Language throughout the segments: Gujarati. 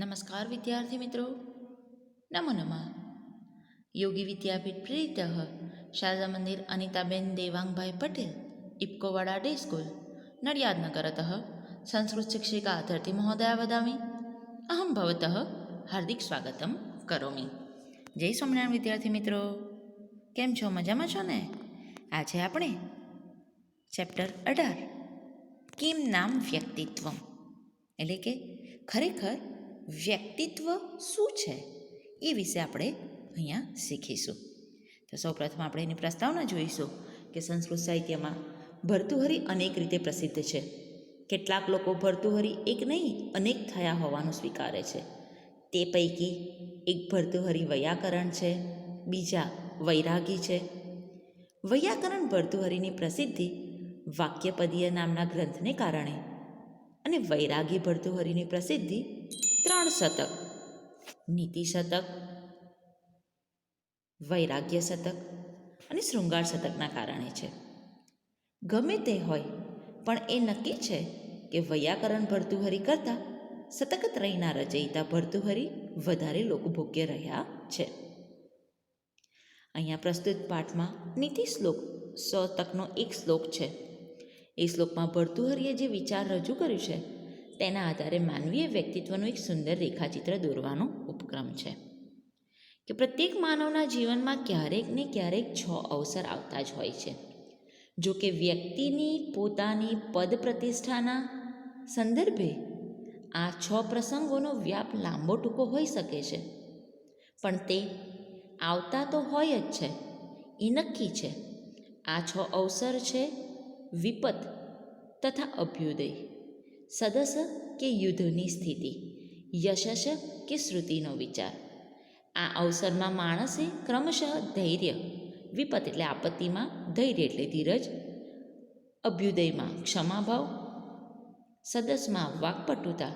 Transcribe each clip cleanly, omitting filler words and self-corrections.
નમસ્કાર વિદ્યાર્થી મિત્રો, નમો નમઃ. યોગી વિદ્યાપીઠ પ્રેરિત શારદા મંદિર અનિતાબેન દેવાંગભાઈ પટેલ ઇપકોવાડા ડે સ્કૂલ નડિયાદનગરત સંસ્કૃત શિક્ષિકા ધરતી મહોદયા વદામી અહમ ભવતઃ હાર્દિક સ્વાગતમ કરોમિ. જય સ્વામિનારાયણ વિદ્યાર્થી મિત્રો, કેમ છો? મજામાં છો ને? આજે આપણે ચેપ્ટર 18 કિમ નામ વ્યક્તિત્વમ એટલે કે ખરેખર વ્યક્તિત્વ શું છે એ વિશે આપણે અહીંયા શીખીશું. તો સૌપ્રથમ આપણે એની પ્રસ્તાવના જોઈશું કે સંસ્કૃત સાહિત્યમાં ભર્તૃહરિ અનેક રીતે પ્રસિદ્ધ છે. કેટલાક લોકો ભર્તૃહરિ એક નહીં અનેક થયા હોવાનું સ્વીકારે છે. તે પૈકી એક ભર્તૃહરિ વૈયાકરણ છે, બીજા વૈરાગી છે. વૈયાકરણ ભર્તૃહરિની પ્રસિદ્ધિ વાક્યપદીય નામના ગ્રંથને કારણે અને વૈરાગી ભર્તૃહરિની પ્રસિદ્ધિ 3 શતક, નીતિ શતક, વૈરાગ્ય શતક અને શૃંગાર શતકના કારણે છે. ગમે તે હોય, પણ એ નક્કી છે કે વૈયાકરણ ભર્તૃહરિ કરતાં શતકત્રયના રચયિતા ભર્તૃહરિ વધારે લોકભોગ્ય રહ્યા છે. અહીંયા પ્રસ્તુત પાઠમાં નીતિ શ્લોક શતકનો એક શ્લોક છે. એ શ્લોકમાં ભર્તૃહરિએ જે વિચાર રજૂ કર્યું છે તેના આધારે માનવીય વ્યક્તિત્વનું એક સુંદર રેખાચિત્ર દોરવાનો ઉપક્રમ છે કે પ્રત્યેક માનવના જીવનમાં ક્યારેક ને ક્યારેક 6 અવસર આવતા જ હોય છે. જો કે વ્યક્તિની પોતાની પદ પ્રતિષ્ઠાના સંદર્ભે આ 6 પ્રસંગોનો વ્યાપ લાંબો ટૂંકો હોઈ શકે છે, પણ તે આવતા તો હોય જ છે એ નક્કી છે. આ 6 અવસર છે વિપત તથા અભ્યુદય, સદસ કે યુદ્ધની સ્થિતિ, યશસ કે શ્રુતિનો વિચાર. આ અવસરમાં માણસે ક્રમશઃ ધૈર્ય, વિપત એટલે આપત્તિમાં ધૈર્ય એટલે ધીરજ, અભ્યુદયમાં ક્ષમાભાવ, સદસમાં વાકપટુતા,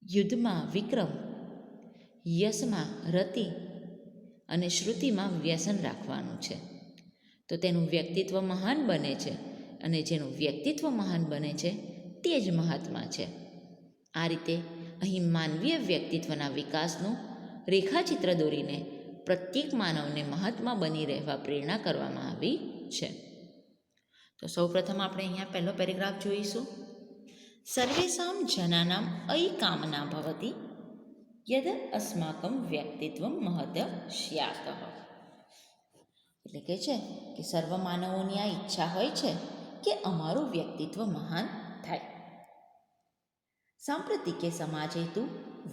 યુદ્ધમાં વિક્રમ, યશમાં રતિ અને શ્રુતિમાં વ્યસન રાખવાનું છે. તો તેનું વ્યક્તિત્વ મહાન બને છે અને જેનું વ્યક્તિત્વ મહાન બને છે તે જ મહાત્મા છે. આ રીતે અહીં માનવીય વ્યક્તિત્વના વિકાસનું રેખાચિત્ર દોરીને પ્રત્યેક માનવને મહાત્મા બની રહેવા પ્રેરણા કરવામાં આવી છે. તો સૌપ્રથમ આપણે અહીંયા પહેલો પેરેગ્રાફ જોઈશું. સર્વેષાં જનાનાં અયિ કામના ભવતિ યદ અસ્માકં વ્યક્તિત્વં મહત સ્યાત. એટલે કે છે કે સર્વ માનવોની આ ઈચ્છા હોય છે કે અમારું વ્યક્તિત્વ મહાન થાય. સાંપ્રતિકે સમાજે તુ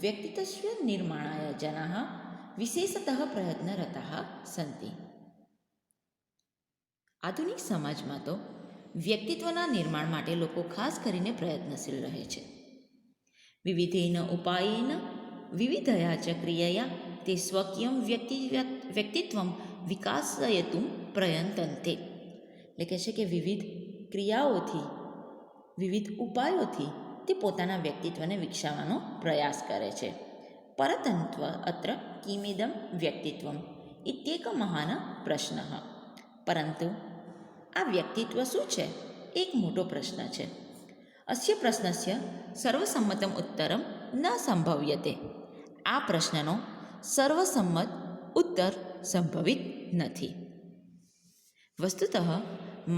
વ્યક્તિત્વસ્ય નિર્માણાય જનાઃ વિશેષતઃ પ્રયત્નરતાઃ સન્તિ. આધુનિક સમાજમાં તો વ્યક્તિત્વના નિર્માણ માટે લોકો ખાસ કરીને પ્રયત્નશીલ રહે છે. વિવિધેન ઉપાયેન વિવિધયા ચ ક્રિયયા તે સ્વકીયમ વ્યક્તિત્વમ વિકાસયતું પ્રયંતન્તે. એટલે કહે છે કે વિવિધ ક્રિયાઓથી, વિવિધ ઉપાયોથી તે પોતાના વ્યક્તિત્વને વિકસાવવાનો પ્રયાસ કરે છે. પરતંત્વ અત્ર કિમિદમ વ્યક્તિત્વમ ઇત્યેક મહાન પ્રશ્ન. પરંતુ આ વ્યક્તિત્વ શું છે એક મોટો પ્રશ્ન છે. અસ્ય પ્રશ્નસ્ય સર્વસંમતમ ઉત્તરમ ન સંભવ્યતે. આ પ્રશ્નનો સર્વસંમત ઉત્તર સંભવિત નથી. વસ્તુતઃ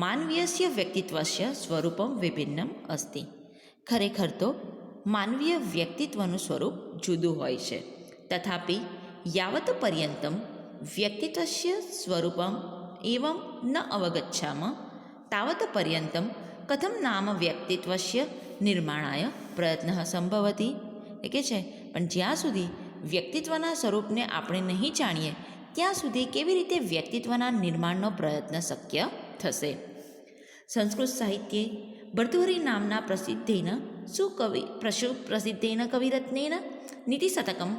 માનવીયસ્ય વ્યક્તિત્વસ્ય સ્વરૂપમ વિભિન્નમ અસ્તિ. ખરેખર તો માનવીય વ્યક્તિત્વનું સ્વરૂપ જુદું હોય છે. તથાપિ યાવત પર્યંતમ વ્યક્તિત્વસ્ય સ્વરૂપમ એવં ન અવગચ્છામ તાવત પર્યંતમ કથમ નામ વ્યક્તિત્વસ્ય નિર્માણાય પ્રયત્ન સંભવતી. એ કે છે પણ જ્યાં સુધી વ્યક્તિત્વના સ્વરૂપને આપણે નહીં જાણીએ ત્યાં સુધી કેવી રીતે વ્યક્તિત્વના નિર્માણનો પ્રયત્ન શક્ય થશે. સંસ્કૃત સાહિત્યે ભર્તૃહરિ નામના પ્રસિદ્ધેન કવિરત્નેન નીતિશતકમ,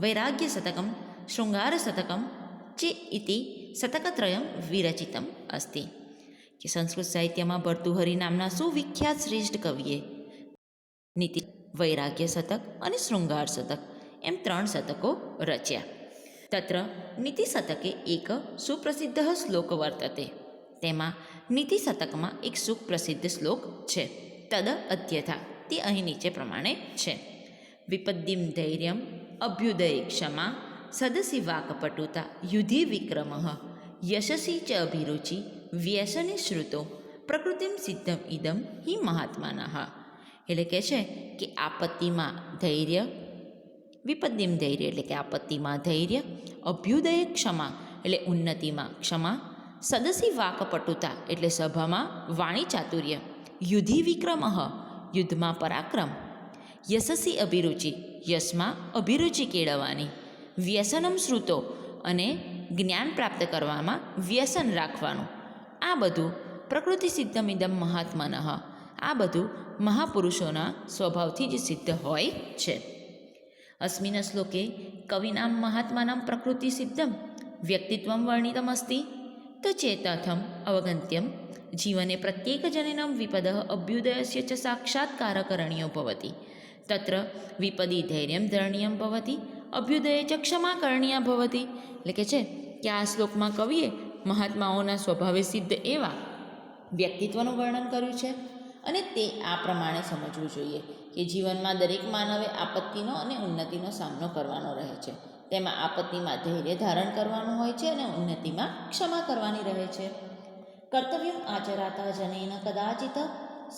વૈરાગ્યશતકમ, શૃંગારશતકમ ચે ઇતિ શતકત્રયમ વિરચિતમ અસ્તિ. કે સંસ્કૃત સાહિત્યમાં ભર્તૃહરિ નામના સુવિખ્યાત શ્રેષ્ઠ કવિએ નીતિ, વૈરાગ્ય શતક અને શૃંગાર શતક એમ 3 શતકો રચ્યા. તત્ર નીતિ શતકે એક સુપ્રસિદ્ધ શ્લોક વર્તતે. તેમાં નીતિ શતકમાં એક સુપ્રસિદ્ધ શ્લોક છે. તદ અધ્યથા તે અહીં નીચે પ્રમાણે છે. વિપદ્યમ ધૈર્યમ અભ્યુદય ક્ષમા સદસી વાકપટુતા યુધિ વિક્રમ યશસી ચ અભિરુચિ વ્યસને શ્રુતો પ્રકૃતિમ સિદ્ધમ ઇદમ હિ મહાત્માના. એટલે કહે છે કે આપત્તિમાં ધૈર્ય, વિપદ્યમ ધૈર્ય એટલે કે આપત્તિમાં ધૈર્ય, અભ્યુદય ક્ષમા એટલે ઉન્નતિમાં ક્ષમા, સદસી વાકપટુતા એટલે સભામાં વાણી ચાતુર્ય, યુધિ વિક્રમ યુદ્ધમાં પરાક્રમ, યશસી અભિરુચિ યશમાં અભિરુચિ કેળવવાની, વ્યસનમ શ્રુતો અને જ્ઞાન પ્રાપ્ત કરવામાં વ્યસન રાખવાનું. આ બધું પ્રકૃતિ સિદ્ધમિદમ મહાત્માનઃ, આ બધું મહાપુરુષોના સ્વભાવથી જ સિદ્ધ હોય છે. અસ્મિન શ્લોકે કવિનામ મહાત્માનામ પ્રકૃતિ સિદ્ધમ વ્યક્તિત્વમ વર્ણિતમસ્તિ તચેતથમ અવગંત્યમ જીવને પ્રત્યેકજનેન વિપદ અભ્યુદયસ્ય ચ સાક્ષાત્કારકરણીયો ભવતિ. તત્ર વિપદી ધૈર્યમ ધરણીયમ ભવતિ અભ્યુદયે ચ ક્ષમા કરણીયા ભવતિ. એટલે કે છે કે આ શ્લોકમાં કવિએ મહાત્માઓના સ્વભાવે સિદ્ધ એવા વ્યક્તિત્વનું વર્ણન કર્યું છે અને તે આ પ્રમાણે સમજવું જોઈએ કે જીવનમાં દરેક માનવે આપત્તિનો અને ઉન્નતિનો સામનો કરવાનો રહે છે. તેમાં આપત્તિમાં ધૈર્ય ધારણ કરવાનું હોય છે અને ઉન્નતિમાં ક્ષમા કરવાની રહે છે. કર્તવ્યમ આચરાતા જનેન કદાચિત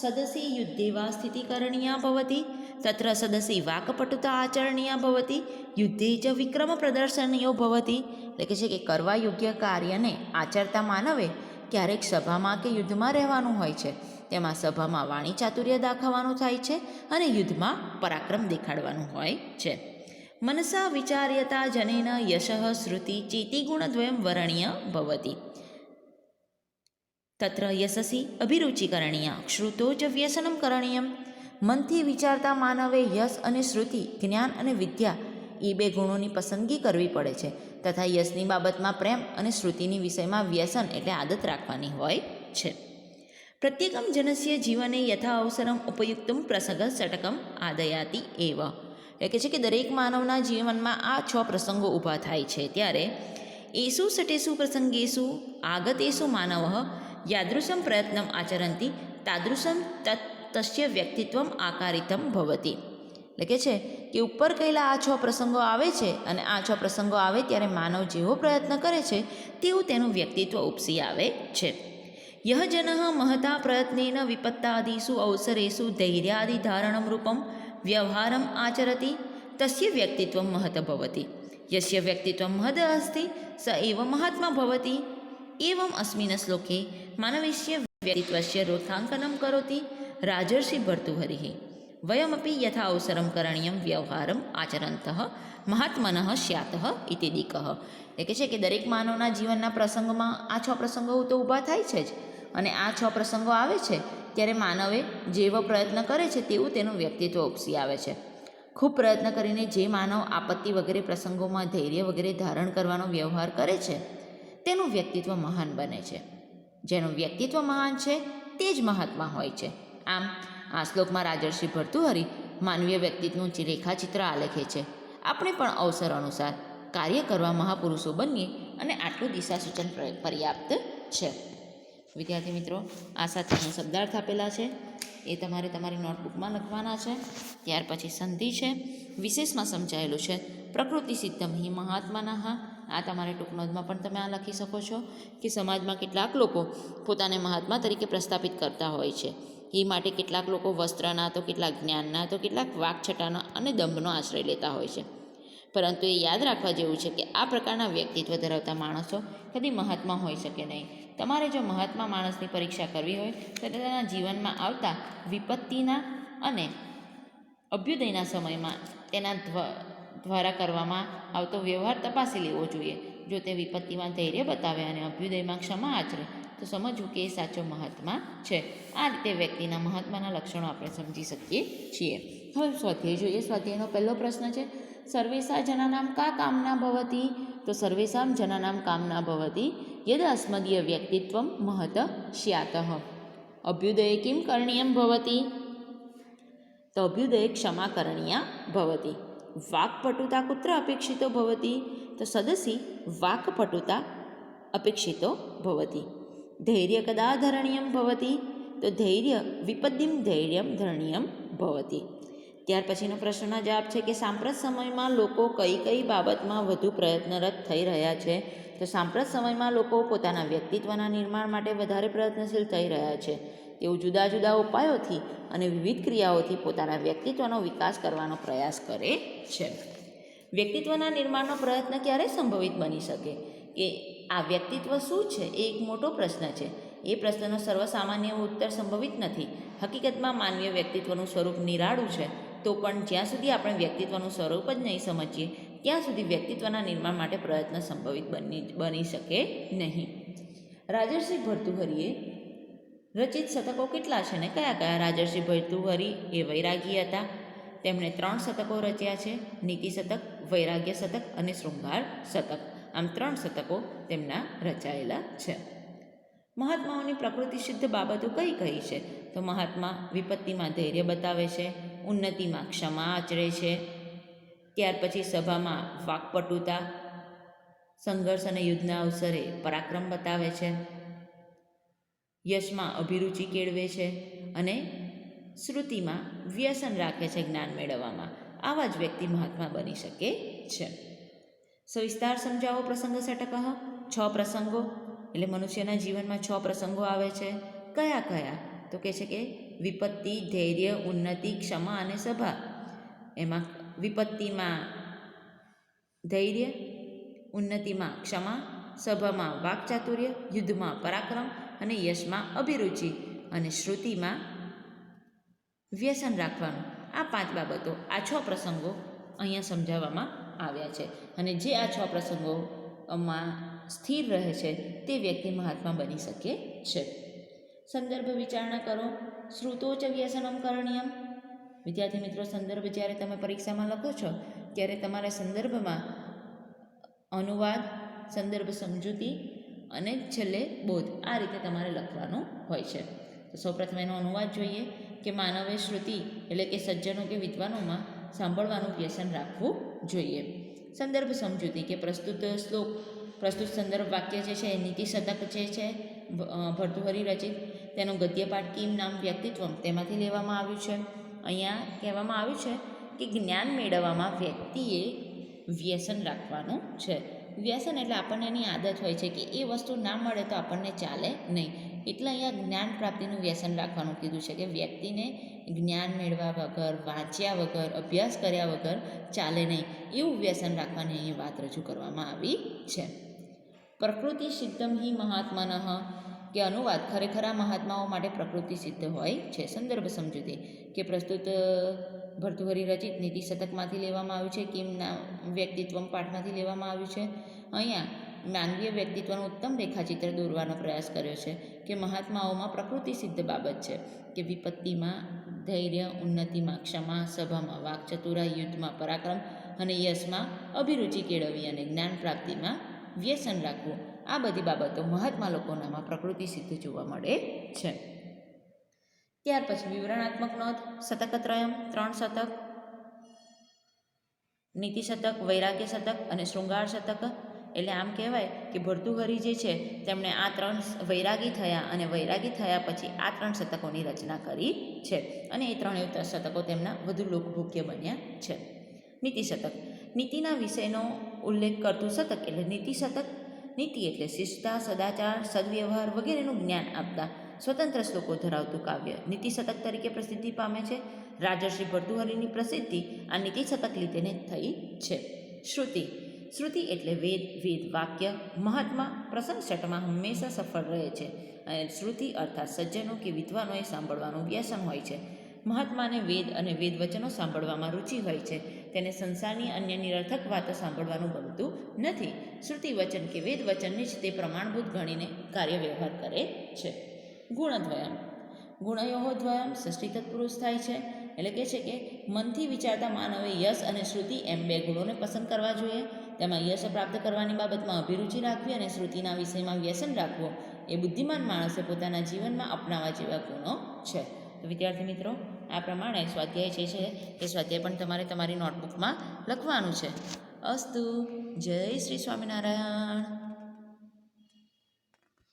સદસી યુદ્ધેવા સ્થિતિ કરણીયા ભવતિ તત્ર સદસી વાકપટુતા આચરણીયા ભવતિ યુદ્ધે જ વિક્રમ પ્રદર્શનીયો ભવતિ. એટલે કે છે કે કરવા યોગ્ય કાર્યને આચરતા માનવે ક્યારેક સભામાં કે યુદ્ધમાં રહેવાનું હોય છે. તેમાં સભામાં વાણી ચાતુર્ય દાખવવાનું થાય છે અને યુદ્ધમાં પરાક્રમ દેખાડવાનું હોય છે. મનસા વિચાર્યતા જનેન યશઃ શ્રુતિ ચેતિગુણદ્વયમ વરણીય ભવતિ. તત્ર યશસી અભિરુચિ કરણીય શ્રુતો જ વ્યસનમ કરણીયમ. મનથી વિચારતા માનવે યશ અને શ્રુતિ, જ્ઞાન અને વિદ્યા એ બે ગુણોની પસંદગી કરવી પડે છે તથા યશની બાબતમાં પ્રેમ અને શ્રુતિની વિષયમાં વ્યસન એટલે આદત રાખવાની હોય છે. પ્રત્યેકમ જનસ્ય જીવને યથા અવસરમ ઉપયુક્તમ પ્રસંગ સટકમ આદયાતિ એવ. એટલે કે છે કે દરેક માનવના જીવનમાં આ 6 પ્રસંગો ઊભા થાય છે ત્યારે એસુ સટેસુ પ્રસંગેસુ આગતેસુ માનવ યાદૃશમ પ્રયત્નમ આચરંતી તાદૃશમ તસ્ય વ્યક્તિત્વમ આકારિતમ ભવતિ. એટલે કે છે કે ઉપર કહેલા આ 6 પ્રસંગો આવે છે અને આ 6 પ્રસંગો આવે ત્યારે માનવ જેવો પ્રયત્ન કરે છે તેવું તેનું વ્યક્તિત્વ ઉપસી આવે છે. યહ જન મહતા પ્રયત્નેન વિપત્તાદિષુ અવસરેષુ ધૈર્યાદિ ધારણમ રૂપમ વ્યવહારમ આચરતિ તસ્ય વ્યક્તિત્વમ મહત ભવતિ. યસ્ય વ્યક્તિત્વમ મહદ અસ્તિ સ એવ મહાત્મા ભવતિ. એવમ અસ્મિન શ્લોકે માનવસ્ય વ્યક્તિત્વસ્ય રોથાંકનમ કરોતિ રાજર્ષિ ભર્તૃહરિઃ. વયમપી યથા અવસરમ કરણીયમ વ્યવહારમ આચરંતઃ મહાત્મનઃ સ્યાતઃ ઇતિ દીકઃ. એટલે કે છે કે દરેક માનવના જીવનના પ્રસંગોમાં આ 6 પ્રસંગો તો ઊભા થાય છે જ અને આ 6 પ્રસંગો આવે છે ત્યારે માનવે જેવો પ્રયત્ન કરે છે તેવું તેનું વ્યક્તિત્વ ઉપસી આવે છે. ખૂબ પ્રયત્ન કરીને જે માનવ આપત્તિ વગેરે પ્રસંગોમાં ધૈર્ય વગેરે ધારણ કરવાનો વ્યવહાર કરે છે તેનું વ્યક્તિત્વ મહાન બને છે. જેનું વ્યક્તિત્વ મહાન છે તે જ મહાત્મા હોય છે. આમ આ શ્લોકમાં રાજર્ષિ ભર્તૃહરિ માનવીય વ્યક્તિત્વનું રેખાચિત્ર આલેખે છે. આપણે પણ અવસર અનુસાર કાર્ય કરવા મહાપુરુષો બનીએ અને આટલું દિશા સૂચન પર્યાપ્ત છે. વિદ્યાર્થી મિત્રો, આ સાથે હું શબ્દાર્થ આપેલા છે એ તમારે તમારી નોટબુકમાં લખવાના છે. ત્યાર પછી સંધિ છે, વિશેષમાં સમજાયેલું છે પ્રકૃતિ સિદ્ધમ હિ મહાત્માના. આ તમારે ટૂંકનોંધમાં પણ તમે આ લખી શકો છો કે સમાજમાં કેટલાક લોકો પોતાને મહાત્મા તરીકે પ્રસ્થાપિત કરતા હોય છે. એ માટે કેટલાક લોકો વસ્ત્રના, તો કેટલાક જ્ઞાનના, તો કેટલાક વાકછટાના અને દંભનો આશ્રય લેતા હોય છે. પરંતુ એ યાદ રાખવા જેવું છે કે આ પ્રકારના વ્યક્તિત્વ ધરાવતા માણસો કદી મહાત્મા હોઈ શકે નહીં. તમારે જો મહાત્મા માણસની પરીક્ષા કરવી હોય તો તેના જીવનમાં આવતા વિપત્તિના અને અભ્યુદયના સમયમાં તેના દ્વારા કરવામાં આવતો વ્યવહાર તપાસી લેવો જોઈએ. જો તે વિપત્તિમાં ધૈર્ય બતાવે અને અભ્યુદયમાં ક્ષમા આચરે તો સમજવું કે એ સાચો મહાત્મા છે. આ રીતે વ્યક્તિના મહાત્માના લક્ષણો આપણે સમજી શકીએ છીએ. હવે સ્વાધ્યાય જોઈએ. સ્વાધ્યાયનો પહેલો પ્રશ્ન છે, સર્વેષા જનાનામ કા કામના ભવતિ? તો સર્વેષામ જનાનામ કામના ભવતિ યદ અસ્મદીય વ્યક્તિત્વમ મહત સ્યાતઃ. અભ્યુદયે કિમ કરણીયમ ભવતિ? તો અભ્યુદયે ક્ષમા કરણીયા ભવતિ. વાક્પટુતા કુત્ર અપેક્ષિતો ભવતિ? તો સદસી વાક્પટુતા અપેક્ષિતો ભવતિ. ધૈર્ય કદા ધરણીયમ ભવતિ? તો ધૈર્ય વિપદ્યમ ધૈર્યમ ધરણીયમ ભવતિ. ત્યાર પછીનો પ્રશ્નનો જવાબ છે કે સાંપ્રત સમયમાં લોકો કઈ કઈ બાબતમાં વધુ પ્રયત્નરત થઈ રહ્યા છે? તો સાંપ્રત સમયમાં લોકો પોતાના વ્યક્તિત્વના નિર્માણ માટે વધારે પ્રયત્નશીલ થઈ રહ્યા છે. તેઓ જુદા જુદા ઉપાયોથી અને વિવિધ ક્રિયાઓથી પોતાના વ્યક્તિત્વનો વિકાસ કરવાનો પ્રયાસ કરે છે. વ્યક્તિત્વના નિર્માણનો પ્રયત્ન ક્યારે સંભવિત બની શકે? કે આ વ્યક્તિત્વ શું છે એ એક મોટો પ્રશ્ન છે. એ પ્રશ્નનો સર્વસામાન્ય ઉત્તર સંભવિત નથી. હકીકતમાં માનવીય વ્યક્તિત્વનું સ્વરૂપ નિરાળું છે. તો પણ જ્યાં સુધી આપણે વ્યક્તિત્વનું સ્વરૂપ જ નહીં સમજીએ ત્યાં સુધી વ્યક્તિત્વના નિર્માણ માટે પ્રયત્ન સંભવિત બની શકે નહીં. રાજર્ષિ ભર્તૃહરિએ રચિત શતકો કેટલા છે ને કયા કયા? રાજર્ષિ ભર્તૃહરિ એ વૈરાગી હતા. તેમણે 3 શતકો રચ્યા છે: નીતિ શતક, વૈરાગ્ય શતક અને શૃંગાર શતક. આમ 3 શતકો તેમના રચાયેલા છે. મહાત્માઓની પ્રકૃતિ સિદ્ધ બાબતો કઈ કઈ છે? તો મહાત્મા વિપત્તિમાં ધૈર્ય બતાવે છે, ઉન્નતિમાં ક્ષમા આચરે છે, ત્યાર પછી સભામાં વાકપટુતા, સંઘર્ષ અને યુદ્ધના અવસરે પરાક્રમ બતાવે છે, યશમાં અભિરુચિ કેળવે છે અને શ્રુતિમાં વ્યસન રાખે છે જ્ઞાન મેળવવામાં. આવા જ વ્યક્તિ મહાત્મા બની શકે છે. સવિસ્તાર સમજાવો પ્રસંગ સટકઃ. 6 પ્રસંગો એટલે મનુષ્યના જીવનમાં 6 પ્રસંગો આવે છે. કયા કયા? તો કહે છે કે વિપત્તિ, ધૈર્ય, ઉન્નતિ, ક્ષમા અને સભા. એમાં વિપત્તિમાં ધૈર્ય, ઉન્નતિમાં ક્ષમા, સભામાં વાકચાતુર્ય, યુદ્ધમાં પરાક્રમ અને યશમાં અભિરુચિ અને શ્રુતિમાં વ્યસન રાખવાનું. આ 5 બાબતો, આ 6 પ્રસંગો અહીંયા સમજાવવામાં આવ્યા છે. અને જે આ 6 પ્રસંગોમાં સ્થિર રહે છે તે વ્યક્તિ મહાત્મા બની શકે છે. સંદર્ભ વિચારણા કરો. શ્રુતો ચ વ્યસનમ કરણીયમ. વિદ્યાર્થી મિત્રો, સંદર્ભ જ્યારે તમે પરીક્ષામાં લખો છો ત્યારે તમારે સંદર્ભમાં અનુવાદ, સંદર્ભ સમજૂતી અને છેલ્લે બોધ, આ રીતે તમારે લખવાનું હોય છે. તો સૌપ્રથમ એનો અનુવાદ જોઈએ કે માનવે શ્રુતિ એટલે કે સજ્જનો કે વિદ્વાનોમાં સાંભળવાનું વ્યસન રાખવું જોઈએ. સંદર્ભ સમજૂતી કે પ્રસ્તુત સંદર્ભ વાક્ય જે છે એ નીતિ શતક જે છે ભર્તૃહરિ રચિત, તેનો ગદ્યપાઠ કિમ નામ વ્યક્તિત્વમ તેમાંથી લેવામાં આવ્યું છે. અહીંયા કહેવામાં આવ્યું છે કે જ્ઞાન મેળવવામાં વ્યક્તિએ વ્યસન રાખવાનું છે. વ્યસન એટલે આપણને એની આદત હોય છે કે એ વસ્તુ ના મળે તો આપણને ચાલે નહીં. એટલે અહીંયા જ્ઞાન પ્રાપ્તિનું વ્યસન રાખવાનું કીધું છે કે વ્યક્તિને જ્ઞાન મેળવ્યા વગર, વાંચ્યા વગર, અભ્યાસ કર્યા વગર ચાલે નહીં. એવું વ્યસન રાખવાની અહીં વાત રજૂ કરવામાં આવી છે. પ્રકૃતિ સિદ્ધમ હિ મહાત્મનઃ કે અનુવાદ, ખરેખર આ મહાત્માઓ માટે પ્રકૃતિ સિદ્ધ હોય છે. સંદર્ભ સમજૂતી કે પ્રસ્તુત ભર્તૃહરિ રચિત નીતિ શતકમાંથી લેવામાં આવ્યું છે, કિમના વ્યક્તિત્વમ પાઠમાંથી લેવામાં આવ્યું છે. અહીંયા માનવીય વ્યક્તિત્વનું ઉત્તમ રેખાચિત્ર દોરવાનો પ્રયાસ કર્યો છે કે મહાત્માઓમાં પ્રકૃતિ સિદ્ધ બાબત છે કે વિપત્તિમાં ધૈર્ય, ઉન્નતિમાં ક્ષમા, સભામાં વાકચતુરાઈ, યુદ્ધમાં પરાક્રમ અને યશમાં અભિરુચિ કેળવવી અને જ્ઞાન પ્રાપ્તિમાં વ્યસન રાખવું. આ બધી બાબતો મહાત્મા લોકોનામાં પ્રકૃતિ સિદ્ધ જોવા મળે છે. ત્યાર પછી વિવરણાત્મક નોંધ. શતકત્રયમ 3 શતક, નીતિ શતક, વૈરાગ્ય શતક અને શૃંગાર શતક. એટલે આમ કહેવાય કે ભર્તૃહરિ જે છે તેમણે આ 3 વૈરાગી થયા અને વૈરાગી થયા પછી આ 3 શતકોની રચના કરી છે અને એ 3 શતકો તેમના વધુ લોકભોગ્ય બન્યા છે. નીતિ શતક, નીતિના વિષયનો ઉલ્લેખ કરતું શતક એટલે નીતિ શતક. નીતિ એટલે શિસ્તતા, સદાચાર, સદવ્યવહાર વગેરેનું જ્ઞાન આપતા સ્વતંત્ર શ્લોકો ધરાવતું કાવ્ય નીતિ શતક તરીકે પ્રસિદ્ધિ પામે છે. રાજર્ષિ ભર્તૃહરિની પ્રસિદ્ધિ આ નીતિ શતક લીધેને થઈ છે. શ્રુતિ, શ્રુતિ એટલે વેદ વાક્ય. મહાત્મા પ્રસંગ છઠમાં હંમેશા સફળ રહે છે અને શ્રુતિ અર્થાત સજ્જનો કે વિદ્વાનોએ સાંભળવાનું વ્યસન હોય છે. મહાત્માને વેદ અને વેદ વચનો સાંભળવામાં રુચિ હોય છે. તેને સંસારની અન્ય નિરર્થક વાતો સાંભળવાનું ગમતું નથી. શ્રુતિ વચન કે વેદ વચનને જ તે પ્રમાણભૂત ગણીને કાર્ય વ્યવહાર કરે છે. ગુણદ્વયમ, ગુણયોઃ દ્વયમ ષષ્ઠી તત્પુરુષ થાય છે. એટલે કહે છે કે મનથી વિચારતા માનવે યશ અને શ્રુતિ એમ 2 ગુણોને પસંદ કરવા જોઈએ. તેમાં યશ પ્રાપ્ત કરવાની બાબતમાં અભિરુચિ રાખવી અને શ્રુતિના વિષયમાં વ્યસન રાખવું એ બુદ્ધિમાન માણસે પોતાના જીવનમાં અપનાવવા જેવા ગુણો છે. તો વિદ્યાર્થી મિત્રો, આ પ્રમાણે સ્વાધ્યાય જે છે એ સ્વાધ્યાય પણ તમારે તમારી નોટબુકમાં લખવાનું છે. અસ્તુ. જય શ્રી સ્વામિનારાયણ.